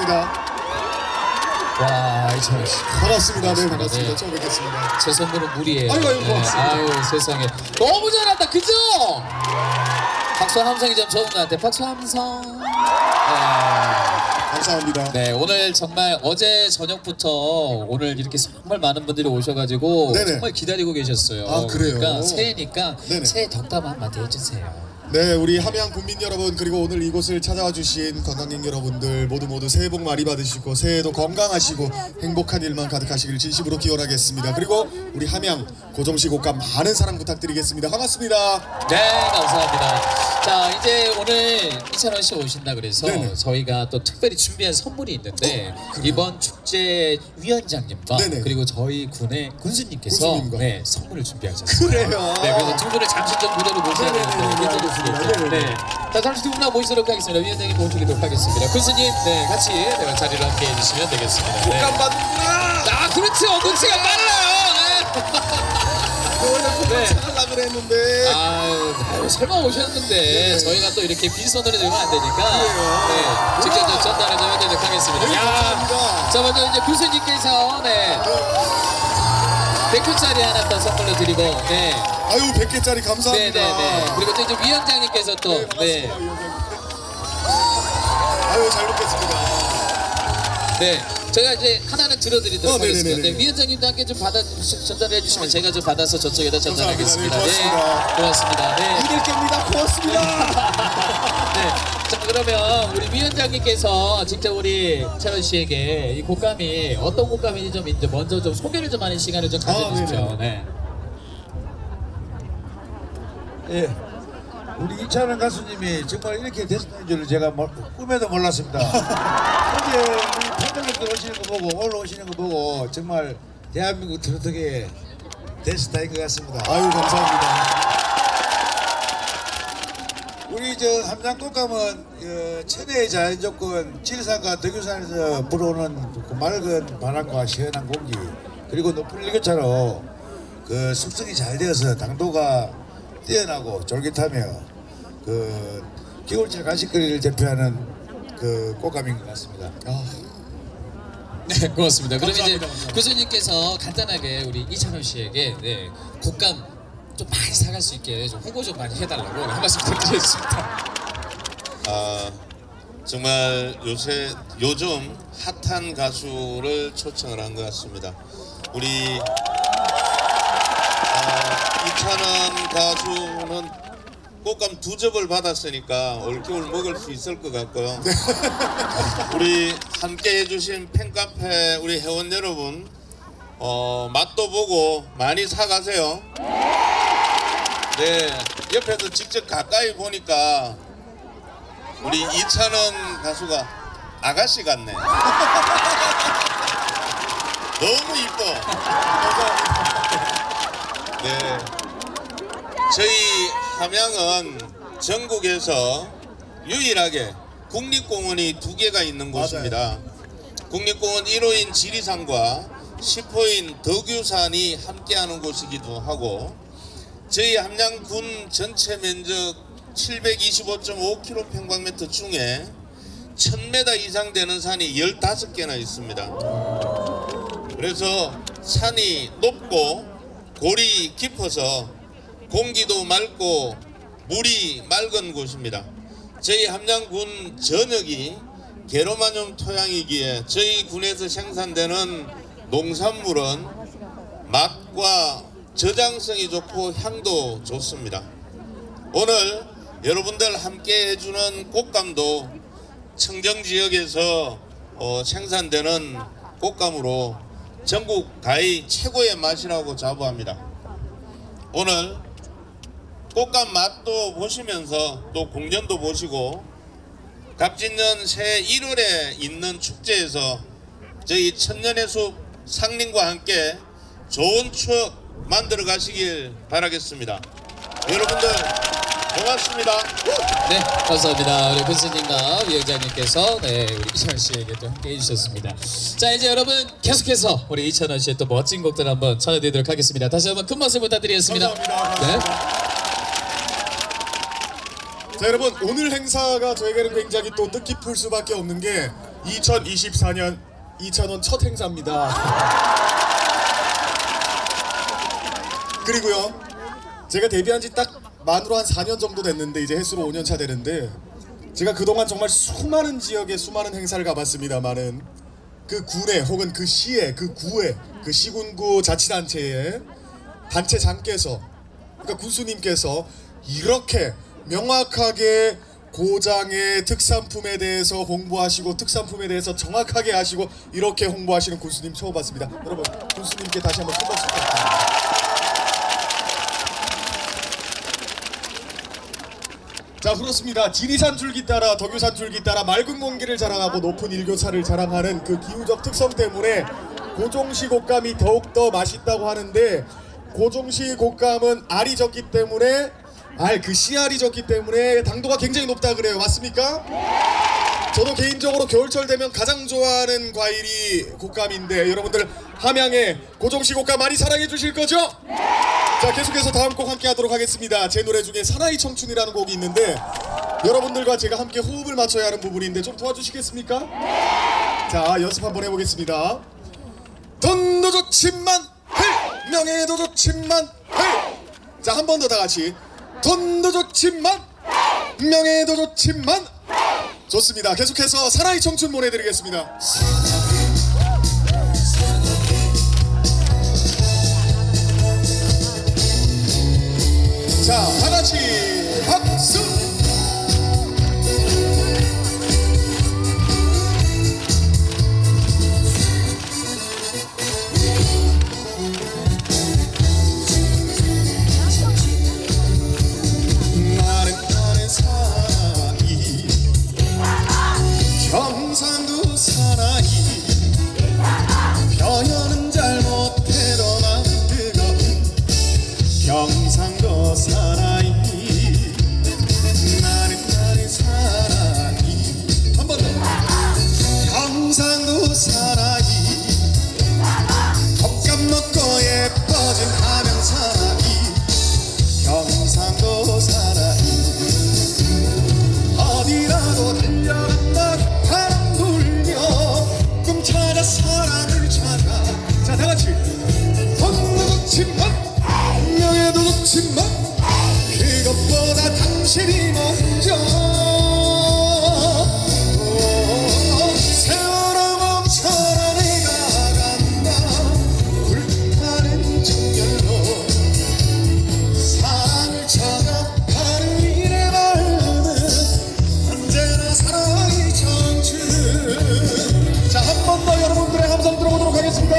반갑습니다. 와, 이찬원 씨. 반갑습니다. 네, 반갑습니다. 네. 처음 뵙겠습니다. 제 선물은 물이에요. 아이고, 고맙습니다. 아유, 세상에. 너무 잘한다, 그죠? 박수 함성이 좀 적은 것 같아. 박수 함성. 감사합니다. 네, 오늘 정말 어제 저녁부터 오늘 이렇게 정말 많은 분들이 오셔가지고 네네. 정말 기다리고 계셨어요. 아, 그래요? 그러니까 새해니까 네네. 새해 덕담 한마디 해주세요. 네, 우리 함양 국민 여러분, 그리고 오늘 이곳을 찾아와 주신 관광객 여러분들 모두 새해 복 많이 받으시고 새해도 건강하시고 행복한 일만 가득하시길 진심으로 기원하겠습니다. 그리고 우리 함양 고정시 곡감 많은 사랑 부탁드리겠습니다. 반갑습니다. 네, 감사합니다. 자, 이제 오늘 이찬원 씨 오신다 그래서 네네. 저희가 또 특별히 준비한 선물이 있는데 이번 축제 위원장님과 네네. 그리고 저희 군의 군수님께서 군수님과. 네, 선물을 준비하셨어요. 그래요? 네, 그래서 두 분을 잠시 좀 무대로 모셔야 네네네, 되는데 알겠습니다. 네. 자, 잠시 두 분 모시도록 하겠습니다. 위원장님 모시도록 하겠습니다. 군수님, 네, 같이 네, 자리를 함께 해주시면 되겠습니다. 네. 곡감 받는구나. 아, 그렇죠. 눈치가 빨라요. 네. 하려고 그랬는데. 아유, 설마 오셨는데 저희가 또 이렇게 빈손으로 들면 안 되니까 네, 직접 좀 전달을 좀 해드리도록 하겠습니다. 네, 감사합니다. 자, 먼저 이제 교수님께서 네, 100호짜리 하나 또 선물로 드리고 네. 아유, 100개짜리 감사합니다. 네네네. 그리고 또 이제 위원장님께서 또 네, 반갑습니다, 네. 위원장님. 아유, 잘 먹겠습니다. 네. 제가 이제 하나는 들어드리도록 하겠습니다. 네네네네. 네, 위원장님도 함께 좀 전달해 주시면 제가 좀 받아서 저쪽에다 전달하겠습니다. 감사합니다. 네, 고맙습니다. 네. 200개입니다. 고맙습니다. 네. 자, 그러면 우리 위원장님께서 직접 우리 찬원 씨에게 이 곡감이 어떤 곡감인지 좀 이제 먼저 좀 소개를 좀 하는 시간을 좀 가져주십시오. 네. 예, 우리 이찬원 가수님이 정말 이렇게 됐다는 줄 제가 꿈에도 몰랐습니다. 어제 우리 팬들들 오시는 거 보고 오늘 오시는 거 보고 정말 대한민국 트로트계의 대스타인 것 같습니다. 아유, 감사합니다. 우리 저 함양꽃감은 천혜의 자연조건, 지리산과 덕유산에서 불어오는 그 맑은 바람과 시원한 공기, 그리고 높은 일교차로 그 숙성이 잘 되어서 당도가 뛰어나고 쫄깃하며 그 겨울철 간식거리를 대표하는 그 꽃감인 것 같습니다. 네, 고맙습니다. 그럼 이제 감사합니다. 교수님께서 간단하게 우리 이찬원 씨에게 네, 곡감 좀 많이 사갈 수 있게 좀 홍보 좀 많이 해달라고 한 말씀 드리겠습니다. 정말 요즘 핫한 가수를 초청을 한 것 같습니다. 우리 이찬원 가수는 꽃감 2접을 받았으니까 올겨울 먹을 수 있을 것 같고요. 우리 함께 해주신 팬카페 우리 회원 여러분 맛도 보고 많이 사가세요. 네, 옆에서 직접 가까이 보니까 우리 이찬원 가수가 아가씨 같네. 너무 이뻐. 네, 저희 함양은 전국에서 유일하게 국립공원이 2개가 있는 곳입니다. 국립공원 1호인 지리산과 10호인 덕유산이 함께하는 곳이기도 하고, 저희 함양군 전체 면적 725.5km² 중에 1000m 이상 되는 산이 15개나 있습니다. 그래서 산이 높고 골이 깊어서 공기도 맑고 물이 맑은 곳입니다. 저희 함양군 전역이 게로마늄 토양이기에 저희 군에서 생산되는 농산물은 맛과 저장성이 좋고 향도 좋습니다. 오늘 여러분들 함께 해주는 꽃감도 청정지역에서 생산되는 꽃감으로 전국 가히 최고의 맛이라고 자부합니다. 오늘 꽃감 맛도 보시면서 또 공연도 보시고 갑진년 새해 1월에 있는 축제에서 저희 천년의 숲 상림과 함께 좋은 추억 만들어 가시길 바라겠습니다. 여러분들 고맙습니다. 네, 감사합니다. 우리 군수님과 위원장님께서 네, 우리 이찬원 씨에게 또 함께 해주셨습니다. 자, 이제 여러분 계속해서 우리 이찬원 씨의 또 멋진 곡들 한번 전해드리도록 하겠습니다. 다시 한번 큰 박수 부탁드리겠습니다. 감사합니다. 네. 자, 여러분, 오늘 행사가 저에게는 굉장히 또 뜻깊을 수밖에 없는 게 2024년 이찬원 첫 행사입니다. 그리고요, 제가 데뷔한 지 딱 만으로 한 4년 정도 됐는데 이제 횟수로 5년 차 되는데, 제가 그동안 정말 수많은 지역에 수많은 행사를 가봤습니다만은 그 군에 혹은 그 시에, 그 구에, 그 시군구 자치단체의 단체장께서, 그러니까 군수님께서 이렇게 명확하게 고장의 특산품에 대해서 홍보하시고 특산품에 대해서 정확하게 하시고 이렇게 홍보하시는 군수님 처음 봤습니다. 여러분, 군수님께 다시 한번 큰 박수 부탁드립니다. 자, 그렇습니다. 지리산 줄기 따라 덕유산 줄기 따라 맑은 공기를 자랑하고 높은 일교차를 자랑하는 그 기후적 특성 때문에 고종시 곶감이 더욱더 맛있다고 하는데, 고종시 곶감은 알이 적기 때문에 그 씨알이 적기 때문에 당도가 굉장히 높다 그래요. 맞습니까? 저도 개인적으로 겨울철 되면 가장 좋아하는 과일이 곶감인데, 여러분들 함양의 고종시 곶감 많이 사랑해 주실 거죠? 자, 계속해서 다음 곡 함께 하도록 하겠습니다. 제 노래 중에 사나이 청춘이라는 곡이 있는데 여러분들과 제가 함께 호흡을 맞춰야 하는 부분인데 좀 도와주시겠습니까? 자, 연습 한번 해보겠습니다. 돈도 좋지만 명예도 좋지만 자, 한 번 더 다 같이. 돈도 좋지만 명예도 좋지만. 좋습니다. 계속해서 사나이 청춘 보내드리겠습니다. 자, 다같이 박수! 나는 사나이, 경상도 사나이, 표현은 잘못해도 난 뜨거운 경상도 사나이. 나는 사나이, 한 번 더. 경상도 사나이, 곶감 먹고 예뻐진 함양 사나이, 경상도 사나이. 어디라도 들려간다 바람 불며 꿈 찾아 사랑을 찾아. 자, 다같이. 돈도 좋지만 명예도 좋지만 그것보다 당신이 먼저. 세월아 멈춰라 내가 간다 불타는 정열로. 사랑을 찾아가는 이내 마음은 언제나 사랑이 청춘. 자, 한 번 더 여러분들의 함성 들어보도록 하겠습니다.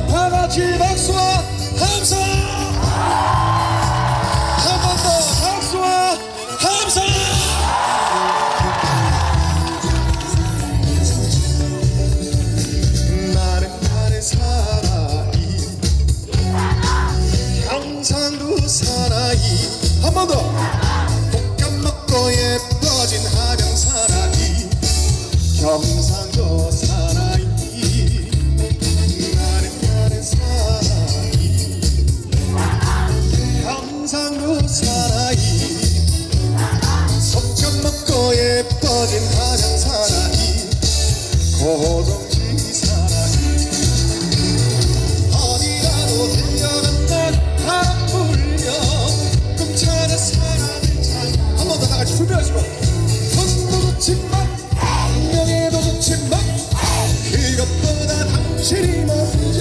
다같이 박수와 함성! 한 번 더 박수와 함성! 나는 사나이, 경상도 사나이. 한 번 더. 곶감 먹고 예뻐진 함양 사나이, 경상도 사나이. 나는 사나이, 경상도 사나이, 속전 먹고 예뻐진 함양 사나이, 고종시 사나이. 어디가도 들려간다 바람 불며 꿈 찾아 사랑을 찾아. 한 번 더 다 같이 준비하시고. 돈도 좋지만 명예도 좋지만 그것보다 당신이 먼저.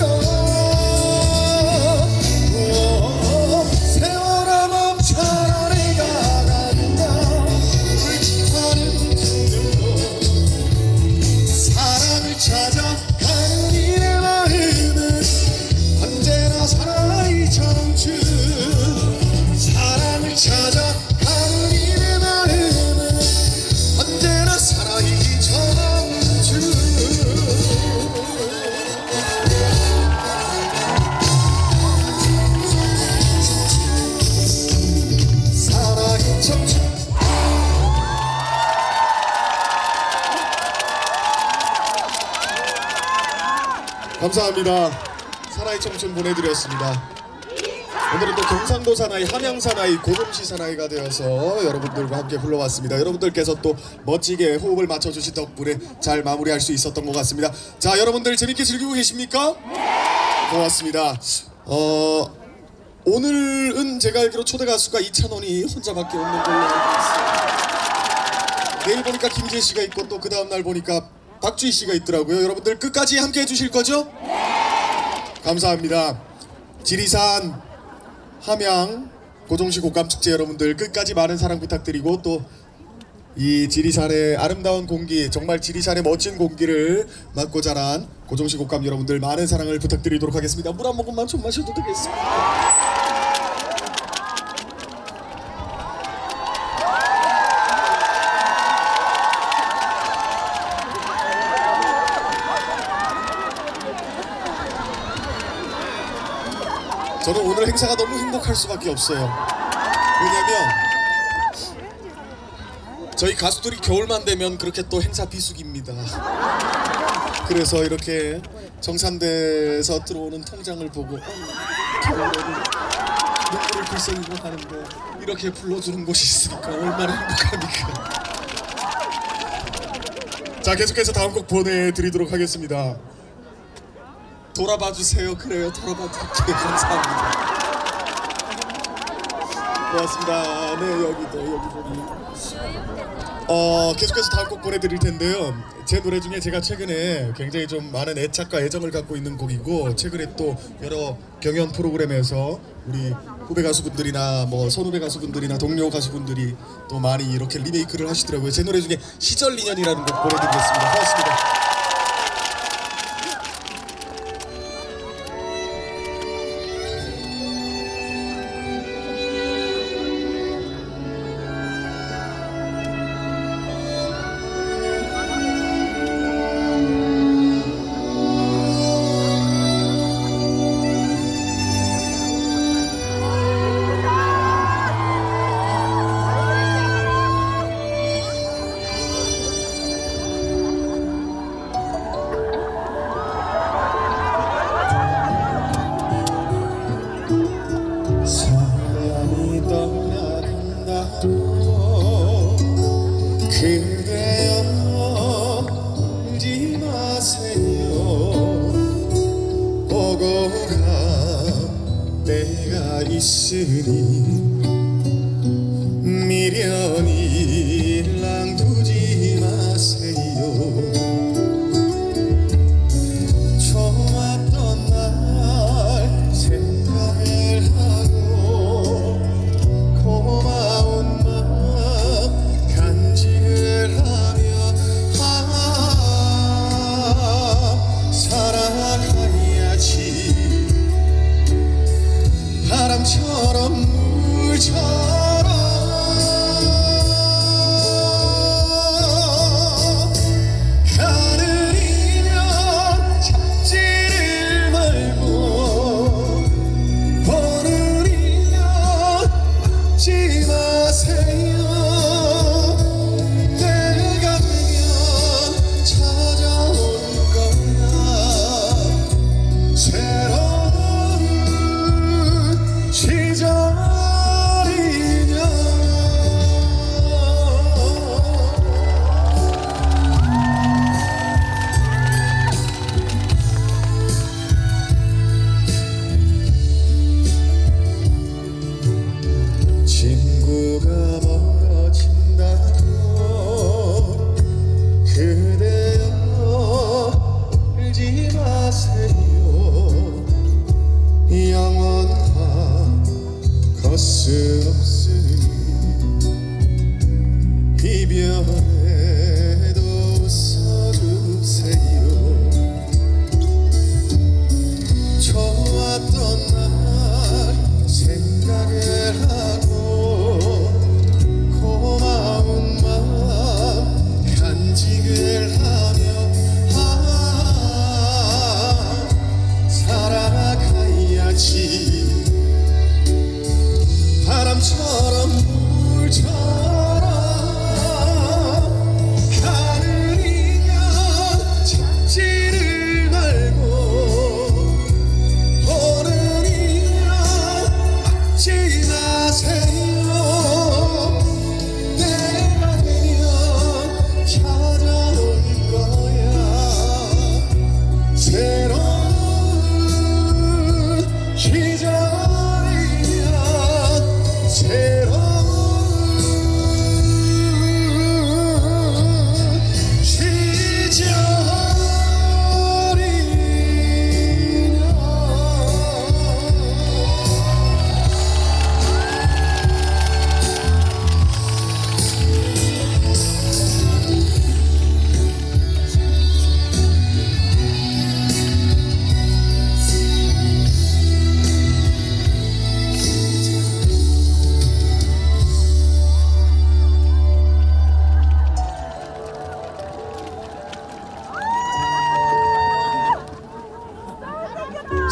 세월아 멈춰라 내가 간다 불타는 정열로. 사랑을 찾아가는 이내 마음은 언제나 사나이 청춘. 사랑을 찾아가는 이내 마음은 언제나 사나이 청춘. 사나이 청춘. 감사합니다. 사나이 청춘 보내드렸습니다. 오늘은 또 경상도 사나이, 함양 사나이, 고동시 사나이가 되어서 여러분들과 함께 불러왔습니다. 여러분들께서 또 멋지게 호흡을 맞춰주신 덕분에 잘 마무리할 수 있었던 것 같습니다. 자, 여러분들 재밌게 즐기고 계십니까? 네! 고맙습니다. 오늘은 제가 알기로 초대 가수가 이찬원이 혼자밖에 없는 걸로 알고 있어요. 내일 보니까 김재 씨가 있고 또 그 다음날 보니까 박주희 씨가 있더라고요. 여러분들 끝까지 함께 해주실 거죠? 네! 감사합니다. 지리산 함양 고종시 곡감축제 여러분들 끝까지 많은 사랑 부탁드리고 또 이 지리산의 아름다운 공기, 정말 지리산의 멋진 공기를 맡고 자란 고종시 곡감 여러분들 많은 사랑을 부탁드리도록 하겠습니다. 물 한 모금만 좀 마셔도 되겠습니까? 저는 오늘 행사가 너무 행복할 수밖에 없어요. 왜냐면 저희 가수들이 겨울만 되면 그렇게 또 행사 비수기입니다. 그래서 이렇게 정산대에서 들어오는 통장을 보고 겨울에는 눈물을 글썽이고 하는데 이렇게 불러주는 곳이 있으니까 얼마나 행복합니까. 자, 계속해서 다음 곡 보내드리도록 하겠습니다. 돌아봐주세요. 그래요, 돌아봐드릴게요. 감사합니다. 고맙습니다. 네, 여기도 여기 보기. 계속해서 다음 곡 보내드릴 텐데요. 제 노래 중에 제가 최근에 굉장히 좀 많은 애착과 애정을 갖고 있는 곡이고 최근에 또 여러 경연 프로그램에서 우리 후배 가수분들이나 뭐 선후배 가수분들이나 동료 가수분들이 또 많이 이렇게 리메이크를 하시더라고요. 제 노래 중에 시절 인연이라는 곡 보내드리겠습니다. 고맙습니다. 그대여 울지 마세요. 오고 갈 때가 있으니 미련이 랑두지 마세요. 좋았던 날 생각을 하고 고마운 마음 간직을 하며 살아가야지. 바람처럼 물처럼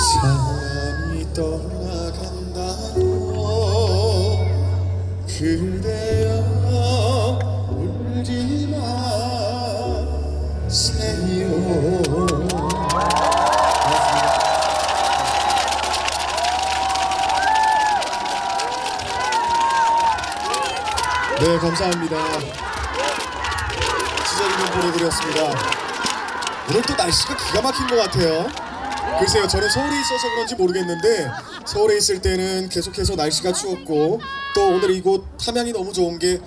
사랑이 떠나간다고 그대여 울지 마세요. 네, 감사합니다. 지저리는 보내드렸습니다. 오늘 또 날씨가 기가 막힌 것 같아요. 글쎄요, 저는 서울에 있어서 그런지 모르겠는데 서울에 있을 때는 계속해서 날씨가 추웠고 또 오늘 이곳 함양이 너무 좋은 게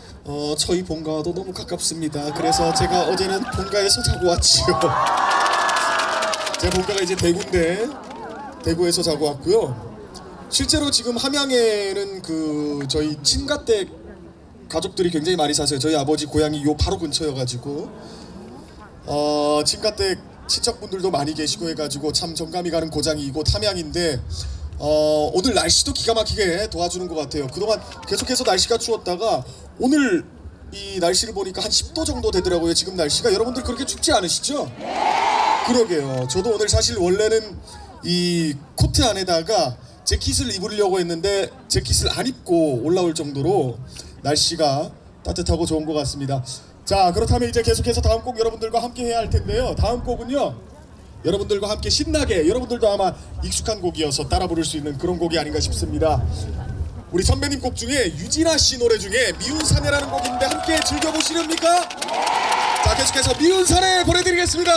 저희 본가와도 너무 가깝습니다. 그래서 제가 어제는 본가에서 자고 왔지요. 제 본가가 이제 대구인데 대구에서 자고 왔고요. 실제로 지금 함양에는 그 저희 친가댁 가족들이 굉장히 많이 사세요. 저희 아버지 고향이 요 바로 근처여가지고 친가댁 친척분들도 많이 계시고 해가지고 참 정감이 가는 고장이 이곳 함양인데 오늘 날씨도 기가 막히게 도와주는 것 같아요. 그동안 계속해서 날씨가 추웠다가 오늘 이 날씨를 보니까 한 10도 정도 되더라고요. 지금 날씨가. 여러분들 그렇게 춥지 않으시죠? 그러게요. 저도 오늘 사실 원래는 이 코트 안에다가 재킷을 입으려고 했는데 재킷을 안 입고 올라올 정도로 날씨가 따뜻하고 좋은 것 같습니다. 자, 그렇다면 이제 계속해서 다음 곡 여러분들과 함께 해야 할 텐데요. 다음 곡은요, 여러분들과 함께 신나게, 여러분들도 아마 익숙한 곡이어서 따라 부를 수 있는 그런 곡이 아닌가 싶습니다. 우리 선배님 곡 중에 유진아 씨 노래 중에 미운 사내라는 곡인데 함께 즐겨보시렵니까? 자, 계속해서 미운 사내 보내드리겠습니다.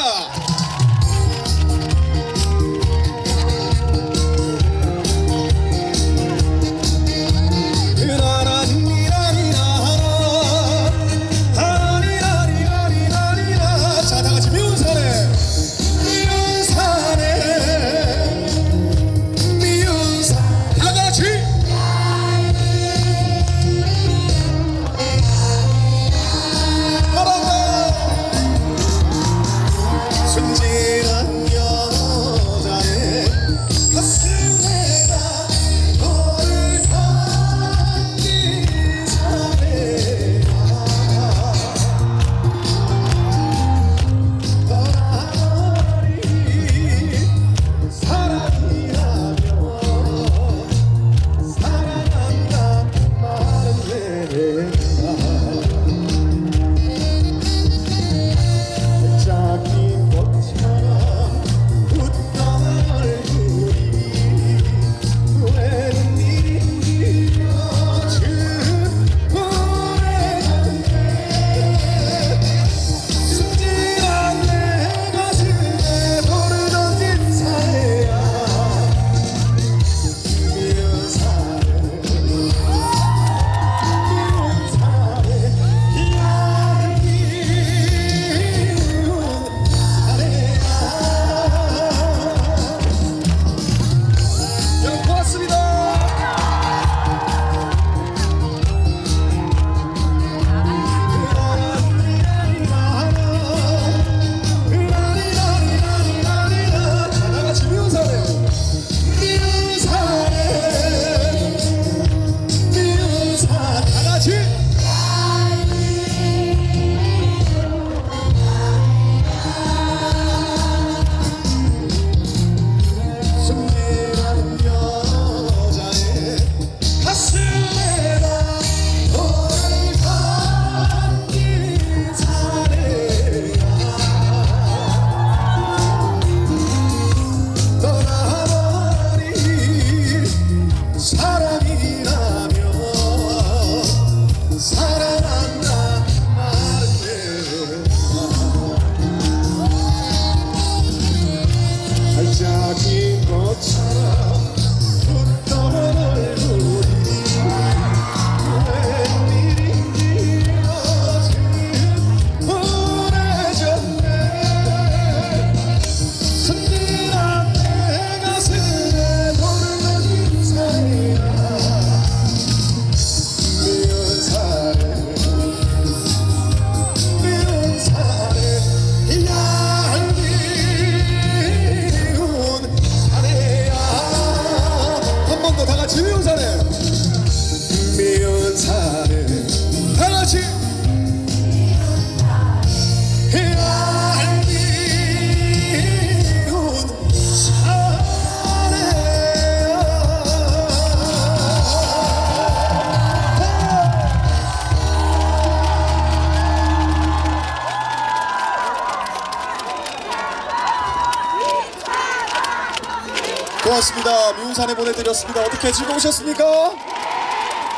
고맙습니다. 미운산에 보내드렸습니다. 어떻게 즐거우셨습니까?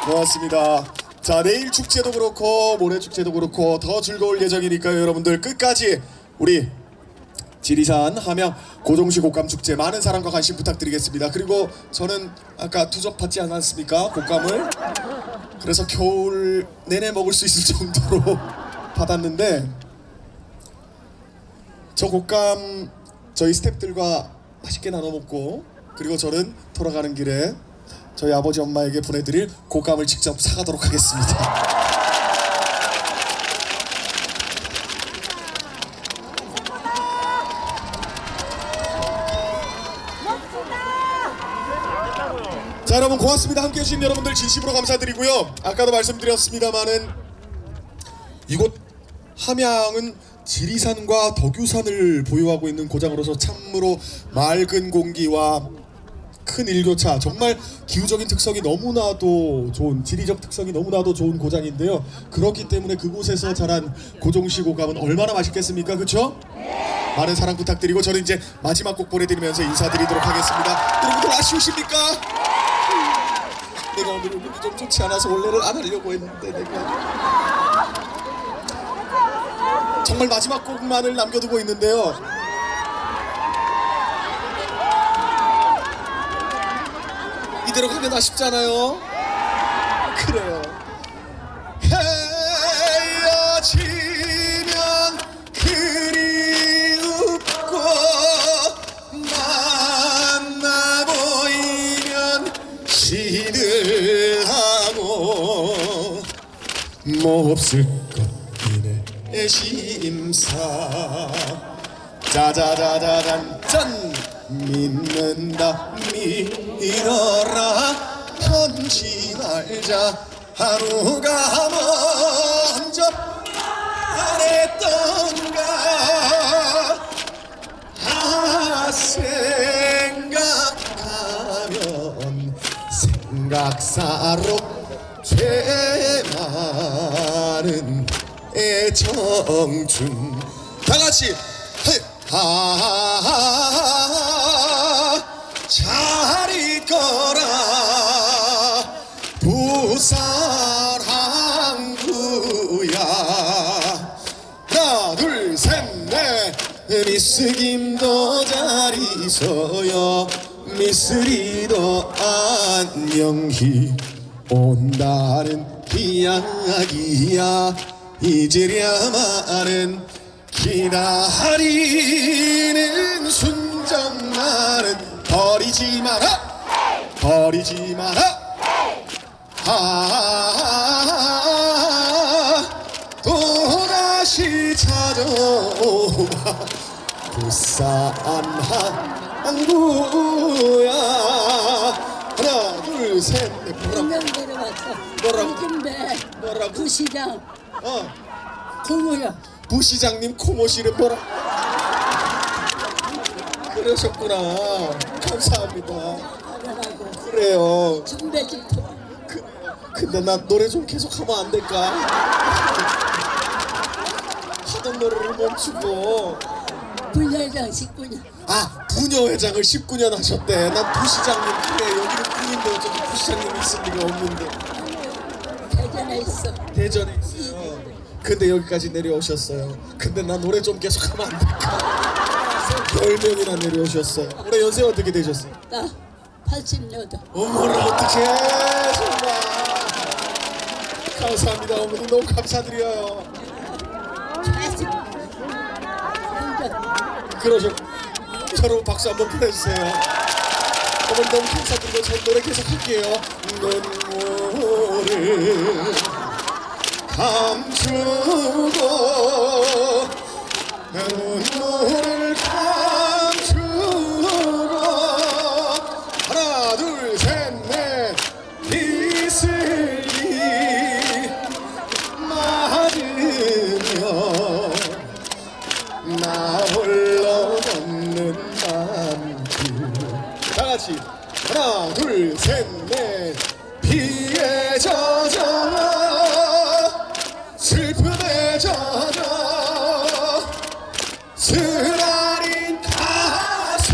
고맙습니다. 자, 내일 축제도 그렇고 모레 축제도 그렇고 더 즐거울 예정이니까요. 여러분들 끝까지 우리 지리산 함양 고종시 곶감축제 많은 사랑과 관심 부탁드리겠습니다. 그리고 저는 아까 투적 받지 않았습니까? 곶감을. 그래서 겨울 내내 먹을 수 있을 정도로 받았는데 저 곶감 저희 스태프들과 맛있게 나눠 먹고 그리고 저는 돌아가는 길에 저희 아버지 엄마에게 보내드릴 곶감을 직접 사가도록 하겠습니다. 자, 여러분 고맙습니다. 함께해 주신 여러분들 진심으로 감사드리고요. 아까도 말씀드렸습니다마는 이곳 함양은 지리산과 덕유산을 보유하고 있는 고장으로서 참으로 맑은 공기와 큰 일교차, 정말 기후적인 특성이 너무나도 좋은, 지리적 특성이 너무나도 좋은 고장인데요. 그렇기 때문에 그곳에서 자란 고종시 곶감은 얼마나 맛있겠습니까? 그렇죠? 많은 사랑 부탁드리고 저는 이제 마지막 곡 보내드리면서 인사드리도록 하겠습니다. 여러분들 아쉬우십니까? 내가 오늘 몸이 좀 좋지 않아서 원래는 안 하려고 했는데 내가 정말 마지막 곡만을 남겨두고 있는데요. 이대로 가면 아쉽잖아요. 그래요. 헤어지면 그리웁고 만나 보이면 시들하고 몹쓸 것이네 심사 짜자자자잔 짠 믿는다 믿어라 편지 말자 하루가 먼저 안했던가 생각하면 생각사로 죄 많은 애청춘 다같이 잘 있거라 부산 항구야 하나 둘 셋 넷 미스김도 잘 있어요 미스리도 안녕히 온다는 이야기야 이제랴마는 기다리는 순정만은 버리지 마라 버리지 마라 또다시 찾아오마 부산 항구야 하나 둘 셋 넷 분명 내려왔어. 뭐라고? 근데 뭐라고? 부시장 고모야. 부시장님 코모씨는 뭐라 그러셨구나. 감사합니다. 하더라고. 그래요. 중배집도 근데 나 노래 좀 계속 하면 안 될까? 하던 노래를 멈추고 분회장 19년. 아 부녀회장을 19년 하셨대. 난 부시장님 그래 여기는 군인데 어쩌지 부시장님이 있을 리가 없는데 대전에 있어. 대전에 있어요. 근데 여기까지 내려오셨어요. 근데 나 노래 좀 계속 하면 안 될까? 10명이나 내려오셨어요. 올해 연세 어떻게 되셨어요? 나 88. 어머나 어떡해 정말 감사합니다. 어머니 너무 감사드려요. 계속 혼자 그러죠. 여러분 박수 한번 보내주세요. 어머니 너무 감사드리고 저 노래 계속 할게요. 눈물을 감추고 눈물을 감추고 하나 둘 셋 넷 이슬이 맞으며 나 홀로 걷는 밤길 다같이 하나 둘 셋 넷 비에 젖어 슬픔에 젖어 쓰라린 가슴에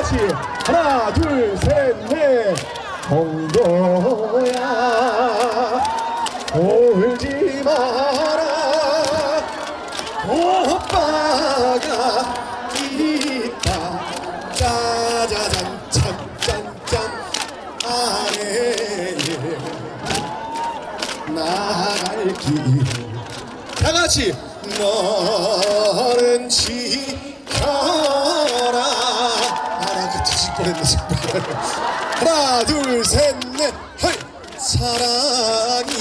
같이 하나 둘 셋 넷 동거야 울지 마라 오빠가 있다 짜자잔 짠짠짠 아래에 나갈 길 다같이 너는 지켜라 나 그 뒤질 뻔했네 정말 하나 둘 셋 넷 헤이 사랑이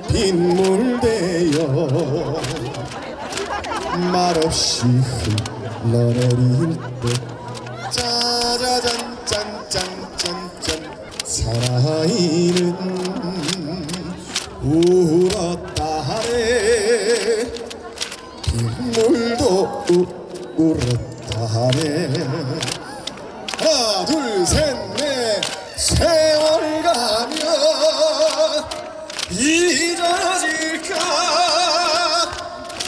빗물되어 말없이 흘러내릴 때 짜자잔 짠짠짠짠 사랑이는 울었다네 빗물도 울었다네 하나 둘 셋 넷 세월 가면 잊어질까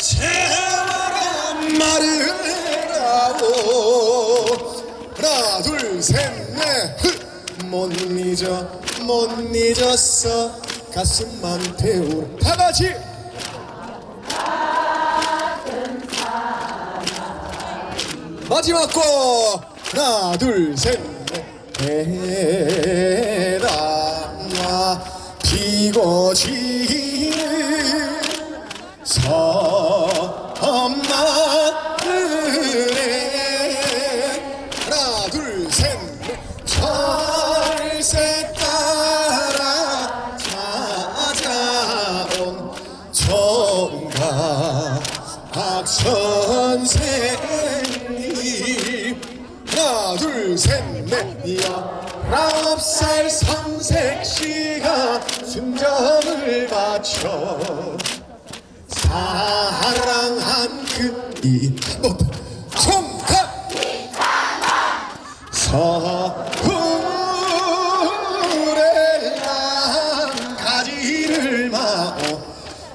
세월은 말을 해라고 하나 둘 셋 넷 못 잊었어 가슴만 태우라 다같이 마지막 곡 하나 둘 셋 넷 해당화 피고 지는 섬마을에 하나 둘 셋 넷 철새 따라 찾아온 총각 선생님 하나 둘 셋 넷 19살 성색씨가 순정을 바쳐 사랑한 그이 총각 서울에 난 가지를 마어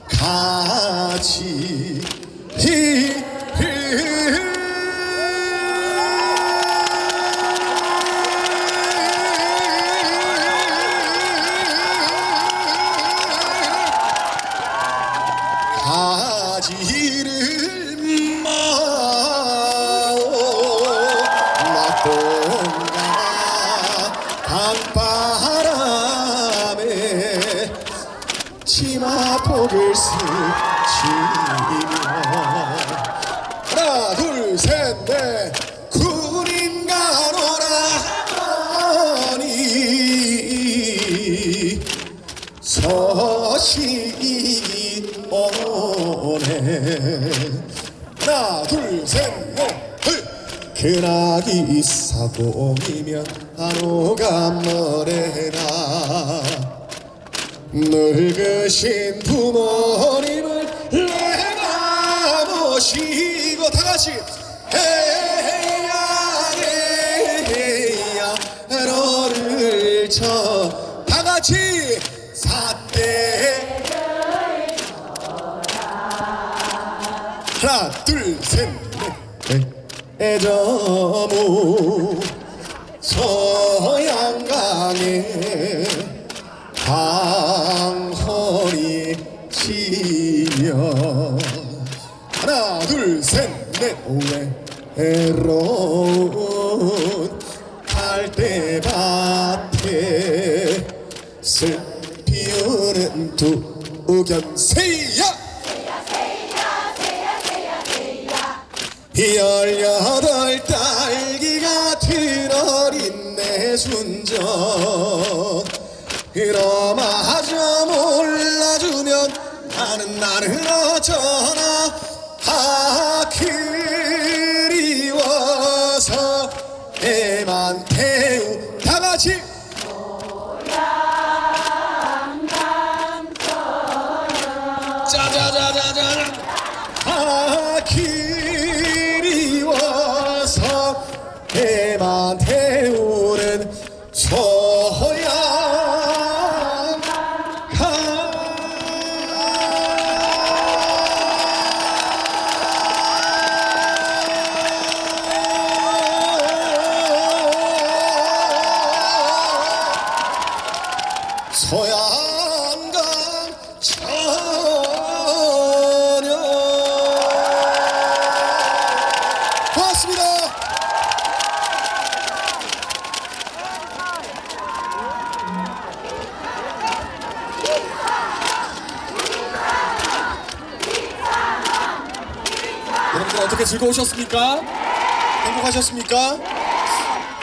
가지 가지를 마오 낙동강 강바람에 치마폭을 스치며 하나 둘 셋 넷 군인 가노라니 서식이 오네 하나 둘 셋 넷 그나기 사공이면 한우가 머래나 늙으신 부모님을 내가 모시고 다같이 헤야 헤야 너를 쳐 다같이 사대 하나 둘 셋 넷 애저무 서양강에 강허리 치며 하나 둘 셋 넷 외로운 갈대밭에 슬 피우는 두견새야 18 딸기 같은 어린 내 순정 그러마저 몰라주면 나는 어쩌나 그리워서 애만 태우 다같이 짜자자자자 그리워서 애만 태우는 소양 소양강 천연. 고맙습니다. 여러분들 어떻게 즐거우셨습니까? 행복하셨습니까?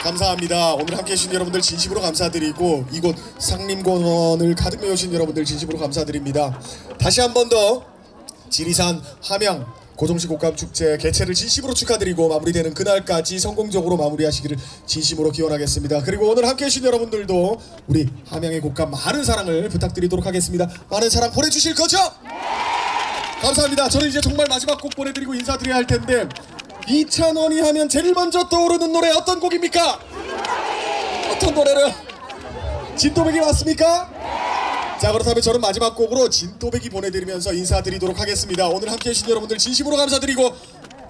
감사합니다. 오늘 함께해 주신 여러분들 진심으로 감사드리고 이곳 상림공원을 가득 메우신 여러분들 진심으로 감사드립니다. 다시 한 번 더 지리산 함양 고정식 옷감 축제 개최를 진심으로 축하드리고 마무리되는 그날까지 성공적으로 마무리하시기를 진심으로 기원하겠습니다. 그리고 오늘 함께해 주신 여러분들도 우리 함양의 곡감 많은 사랑을 부탁드리도록 하겠습니다. 많은 사랑 보내주실 거죠? 감사합니다. 저는 이제 정말 마지막 곡 보내드리고 인사드려야 할 텐데 이찬원이 하면 제일 먼저 떠오르는 노래 어떤 곡입니까? 어떤 노래를? 진또배기 맞습니까? 자, 그렇다면 저는 마지막 곡으로 진또배기 보내드리면서 인사드리도록 하겠습니다. 오늘 함께해 주신 여러분들 진심으로 감사드리고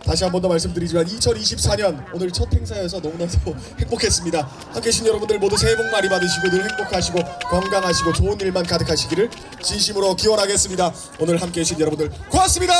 다시 한 번 더 말씀드리지만 2024년 오늘 첫 행사여서 너무나도 행복했습니다. 함께해 주신 여러분들 모두 새해 복 많이 받으시고 늘 행복하시고 건강하시고 좋은 일만 가득하시기를 진심으로 기원하겠습니다. 오늘 함께해 주신 여러분들 고맙습니다.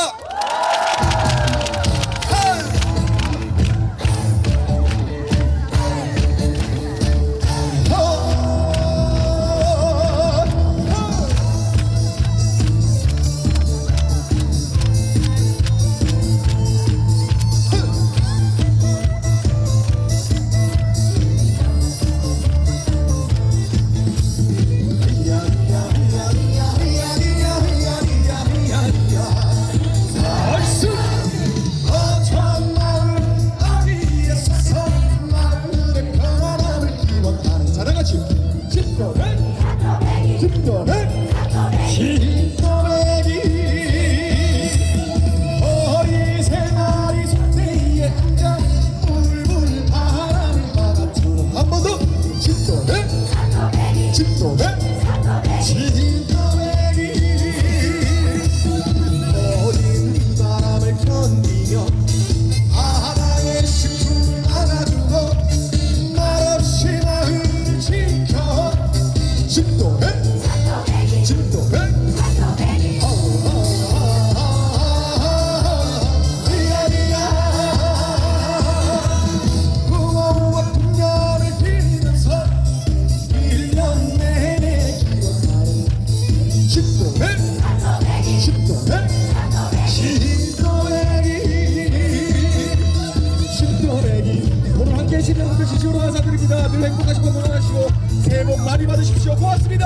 진심으로 감사드립니다. 늘 행복하시고 건강하시고 새해 복 많이 받으십시오. 고맙습니다.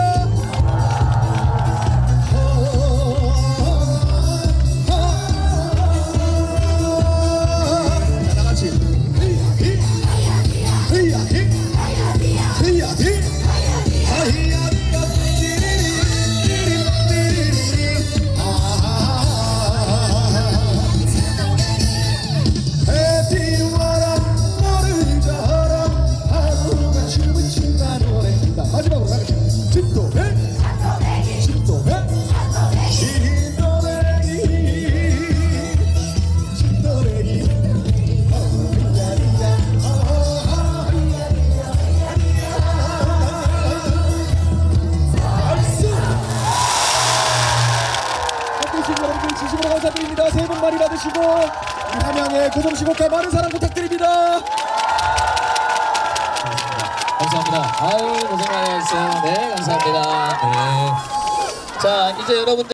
자, 다같이 마지막으로 나가죠. 진또배기 여러분들 진심으로 감사드립니다. 새해 복 많이 받으시고 우리 함양의 고정식 옷감 많은 사랑 부탁드립니다. 감사합니다. 아유 고생 많이 하셨어요. 네 감사합니다. 네. 자 이제 여러분들.